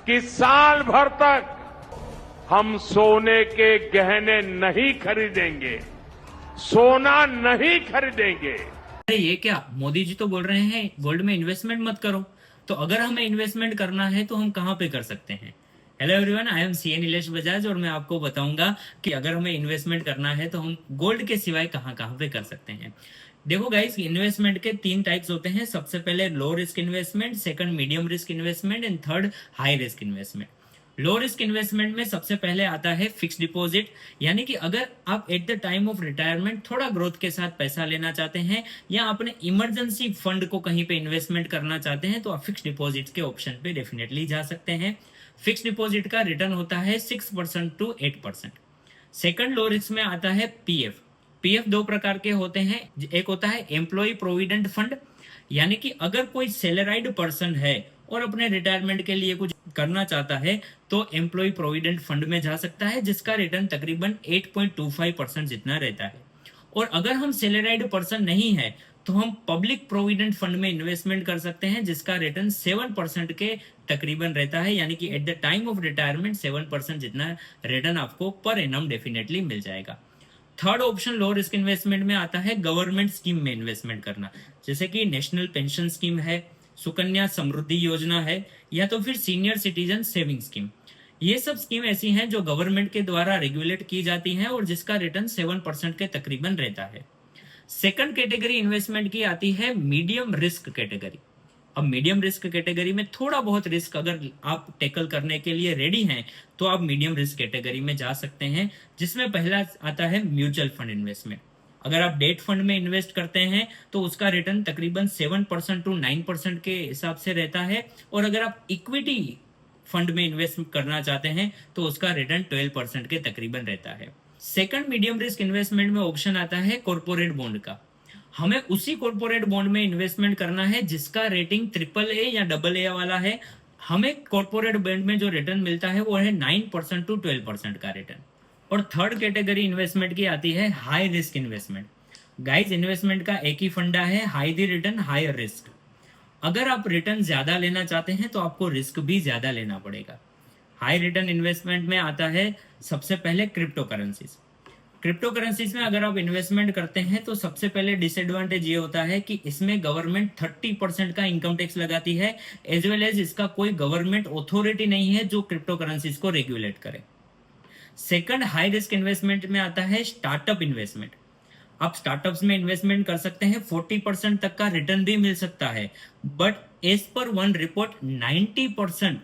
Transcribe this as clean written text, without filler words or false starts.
कि साल भर तक हम सोने के गहने नहीं खरीदेंगे, सोना नहीं खरीदेंगे। अरे ये क्या, मोदी जी तो बोल रहे हैं गोल्ड में इन्वेस्टमेंट मत करो। तो अगर हमें इन्वेस्टमेंट करना है तो हम कहाँ पे कर सकते हैं? Hello everyone, I am C Nilesh Bajaj और मैं आपको बताऊंगा कि अगर हमें इन्वेस्टमेंट करना है तो हम गोल्ड के सिवाय कहाँ कहाँ पे कर सकते हैं। देखो गाइस, इन्वेस्टमेंट के तीन टाइप्स होते हैं। सबसे पहले low risk investment, second medium risk investment and third high risk investment. Low risk investment में सबसे पहले आता है फिक्स डिपॉजिट, यानी कि अगर आप at the time of retirement थोड़ा ग्रोथ के साथ पैसा लेना चाहते हैं या अपने इमरजेंसी फंड को कहीं पे इन्वेस्टमेंट करना चाहते हैं तो आप फिक्स डिपॉजिट के ऑप्शन पे डेफिनेटली जा सकते हैं। फिक्स डिपॉजिट का रिटर्न होता है 6% टू 8%। सेकंड लो रिस्क में आता है पीएफ। पीएफ दो प्रकार के होते हैं। एक होता है एम्प्लॉय प्रोविडेंट फंड, यानी कि अगर कोई सैलराइड पर्सन है और अपने रिटायरमेंट के लिए कुछ करना चाहता है तो एम्प्लॉय प्रोविडेंट फंड में जा सकता है, जिसका रिटर्न तकरीबन 8.25% जितना रहता है। और अगर हम सैलराइड पर्सन नहीं है तो हम पब्लिक प्रोविडेंट फंड में इन्वेस्टमेंट कर सकते हैं, जिसका रिटर्न 7% के तकरीबन रहता है, यानी कि at the time of retirement 7% जितना रिटर्न आपको पर एनम डेफिनेटली मिल जाएगा। Third option low risk investment में आता है गवर्नमेंट स्कीम में इन्वेस्टमेंट करना, जैसे कि नेशनल पेंशन स्कीम है, सुकन्या समृद्धि योजना है, या तो फिर सीनियर सिटीजन सेविंग स्कीम। ये सब स्कीम ऐसी हैं जो गवर्नमेंट के द्वारा रेगुलेट की जाती हैं और जिसका रिटर्न 7% के तकरीबन रहता है। सेकंड कैटेगरी इन्वेस्टमेंट की आती है मीडियम रिस्क कैटेगरी। अब मीडियम रिस्क कैटेगरी में थोड़ा बहुत रिस्क अगर आप टेकल करने के लिए रेडी हैं तो आप मीडियम रिस्क कैटेगरी में जा सकते हैं, जिसमें पहला आता है म्यूचुअल फंड इन्वेस्टमेंट। अगर आप डेट फंड में इन्वेस्ट करते हैं तो उसका रिटर्न तकरीबन 7% टू 9% के हिसाब से रहता है, और अगर आप इक्विटी फंड में इन्वेस्ट करना चाहते हैं तो उसका रिटर्न 12% के तकरीबन रहता है। सेकंड मीडियम रिस्क इन्वेस्टमेंट में ऑप्शन आता है कॉर्पोरेट बॉन्ड का। हमें उसी कॉर्पोरेट बॉन्ड में इन्वेस्टमेंट करना है जिसका रेटिंग AAA या AA वाला है। हमें कॉर्पोरेट बॉन्ड में जो रिटर्न मिलता है वो है 9% टू 12% का रिटर्न। और थर्ड कैटेगरी इन्वेस्टमेंट की आती है high risk investment. Guys, investment का एक ही फंडा है, हाई दी रिटर्न हायर रिस्क। अगर आप रिटर्न ज्यादा लेना चाहते हैं तो आपको रिस्क भी ज्यादा लेना पड़ेगा। हाई रिटर्न इन्वेस्टमेंट में आता है सबसे पहले क्रिप्टो करेंसीज। क्रिप्टो करेंसीज में अगर आप इन्वेस्टमेंट करते हैं तो सबसे पहले डिसएडवांटेज ये होता है कि इसमें गवर्नमेंट 30% का इनकम टैक्स लगाती है, एज वेल एज इसका कोई गवर्नमेंट अथॉरिटी नहीं है जो क्रिप्टो करेंसीज को रेगुलेट करे। सेकंड हाई रिस्क इन्वेस्टमेंट में आता है स्टार्टअप इन्वेस्टमेंट। आप स्टार्टअप्स में इन्वेस्टमेंट कर सकते हैं, 40% तक का रिटर्न भी मिल सकता है, but as per one report 90%